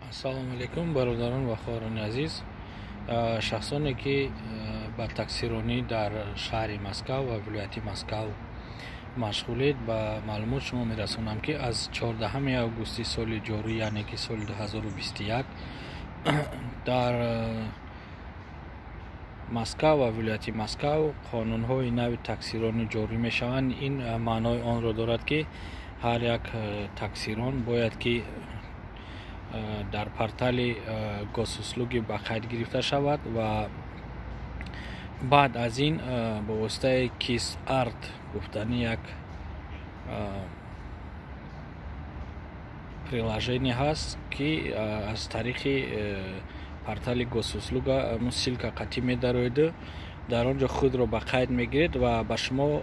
ассалому алайкум бародарон ва хоҳарони азиз. Шахсоне ки ба таксиронӣ дар шаҳри Москав ва вилояти Москав машғулед, ба маълумот шумо мерасонам ки аз 14 августи соли ҷорӣ, яъне ки соли 2021 дар Москав ва вилояти Москав қонунҳои нави таксиронӣ ҷорӣ мешаванд. Ин маънои онро дорад ки ҳар як таксирон бояд ки дар портали госуслуги ба қайд гирифта шавад ва баъд аз ин ба воситаи KissArt гуфтани як приложение ҳаст ки аз тариқи портали госуслуга силка қатӣ медарояд, дар он ҷо худро ба қайд мегиред ва ба шумо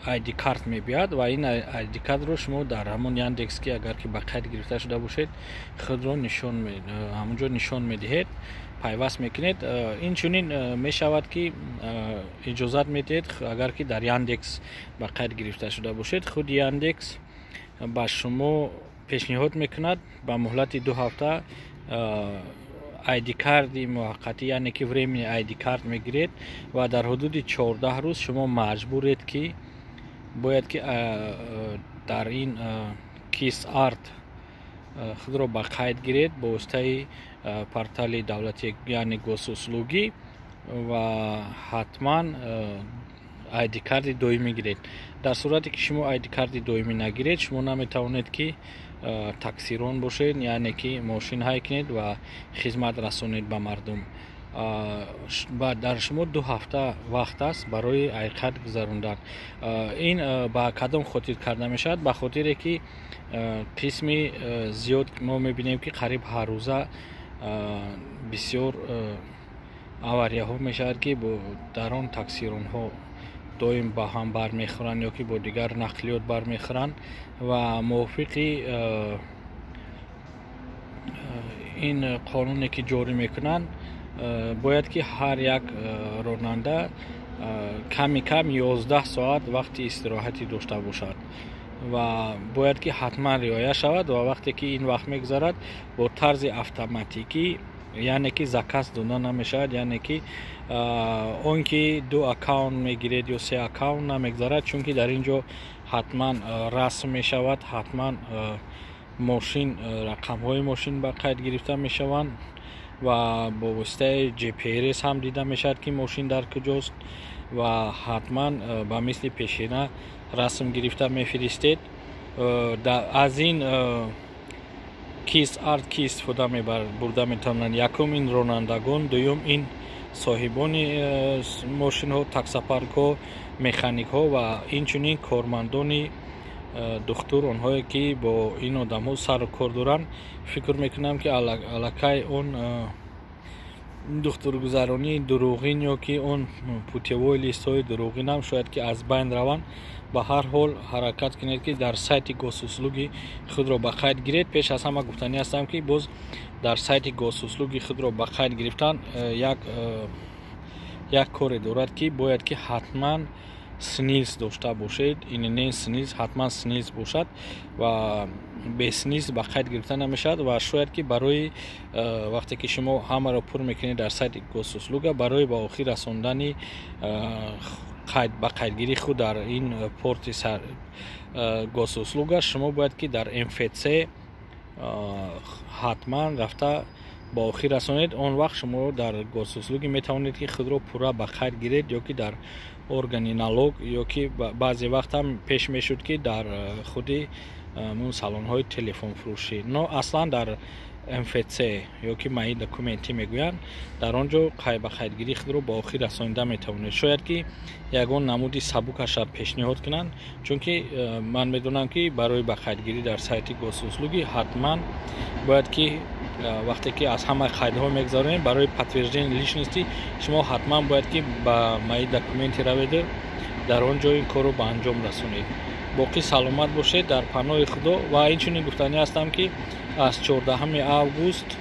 ID карт мебияд ва ин ID картро шумо дар ҳамон Яндекс ки агар ки ба қайд гирифта шуда бошед худро ҳамонҷо нишон медиҳед, пайваст мекунед. Инчунин мешавад ки иҷозат медиҳед агар ки дар Яндекс ба қайд гирифта шуда бошед, худи Яндекс ба шумо пешниҳод мекунад ба муҳлати 2 ҳафта ID карди муваққатӣ, яъне ки временный ID карт мегиред ва дар ҳудуди 14 рӯз шумо маҷбуред ки бояд ки дар ин KissArt худро ба қайд гиред бо воситаи портали давлати, яъне госуслугӣ, ва ҳатман ID карди доимӣ гиред. Дар сурате ки шумо ID карди доимӣ нагиред, шумо наметавонед ки таксирон бошед, яъне ки мошин ҳай кунед ва хизмат расонед ба мардум. дар шумо 2 ҳафта вақт аст барои айқат гузарондан. Ин ба кадом хотир карда мешавад? Ба хотире ки қисми зиёд мо мебинем ки қариб ҳар рӯза бисёр аварияҳо мешавад ки дар он таксиронҳо доим ба ҳам бармехӯранд ё ки бо дигар нақлиёт бармехӯранд ва мувофиқи ин қонуне ки ҷорӣ мекунанд бояд ки ҳар як ронанда ками кам 11 соат вақти истироҳатӣ дошта бошад ва бояд ки ҳатман риоя шавад ва вақте ки ин вақт мегузарад бо тарзи автоматикӣ, яъне ки заказ дода намешавад, яъне ки он ки 2 аккаунт мегиред ё 3 аккаунт намегузарад, чунки дар ин ҷо ҳатман расм мешавад, ҳатман мошин, рақамҳои мошин ба қайд гирифта мешаванд ва бо воситаи GPS ҳам дида мешавад ки мошин дар куҷост ва ҳатман ба мисли пешина расм гирифта мефиристед. Аз ин KissArt ки истифода бурда метавонанд: якум ин ронандагон, дуюм ин соҳибони мошинҳо, таксопаркҳо, механикҳо ва инчунин кормандони духтур, онҳое ки бо ин одамҳо сару кор доранд. Фикр мекунам ки аллакай он духтургузаронии дуруғин ё ки он путевой листҳои дуруғинам шояд ки аз байн раванд. Ба ҳар ҳол ҳаракат кунед ки дар сайти госуслуги худро ба қайд гиред. Пеш аз ҳама гуфтанӣ ҳастам ки боз дар сайти госуслуги худро ба қайд гирифтан як коре дорад ки бояд ки ҳатман СНИЛС дошта бошед. Инне СНИЛС ҳатман СНИЛС бошад ва бе СНИЛС ба қайд гирифта намешавад ва шояд ки барои вақте ки шумо ҳамаро пур мекунед дар сайти госуслуга, барои ба охир расондани ба қайдгирии худ дар ин порти госуслуга шумо бояд ки дар МФЦ ҳатман рафта ба охир расонед. Он вақт шумо дар госуслуги метавонед ки худро пурра ба қайд гиред, ё ки дар органи налог, ё ки баъзе вақт ҳам пеш мешуд ки дар худи салонҳои телефонфурӯшӣ. Но аслан дар МФЦ ё ки маи документӣ мегӯянд, дар он ҷо ба қайдгирии худро ба охир расонида метавонед. Шояд ки ягон намуди сабукаша пешниҳод кунанд, чунки ман медонам ки барои ба қайдгирӣ дар сайти госуслуги ҳатман бояд ки вақте ки аз ҳама қайдҳо мегузаронед, барои подтверждени личности шумо ҳатман бояд ки ба маи документи равед, дар он ҷо ин корро ба анҷом расонед. Боқӣ саломат бошед, дар паноҳи худо. Ва инчунин гуфтанӣ ҳастам ки аз 14 август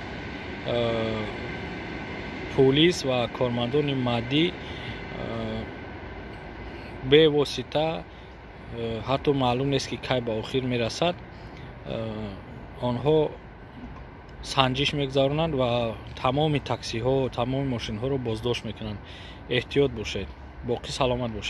полис ва кормандони маҳдӣ бевосита ҳатто маълум нест ки кай ба охир мерасад, آنها سنجش میگذارونند و تمام تاکسی ها و تمام ماشین ها رو بازداشت میکنند. احتیاط باشید. باقی سلامت باشید.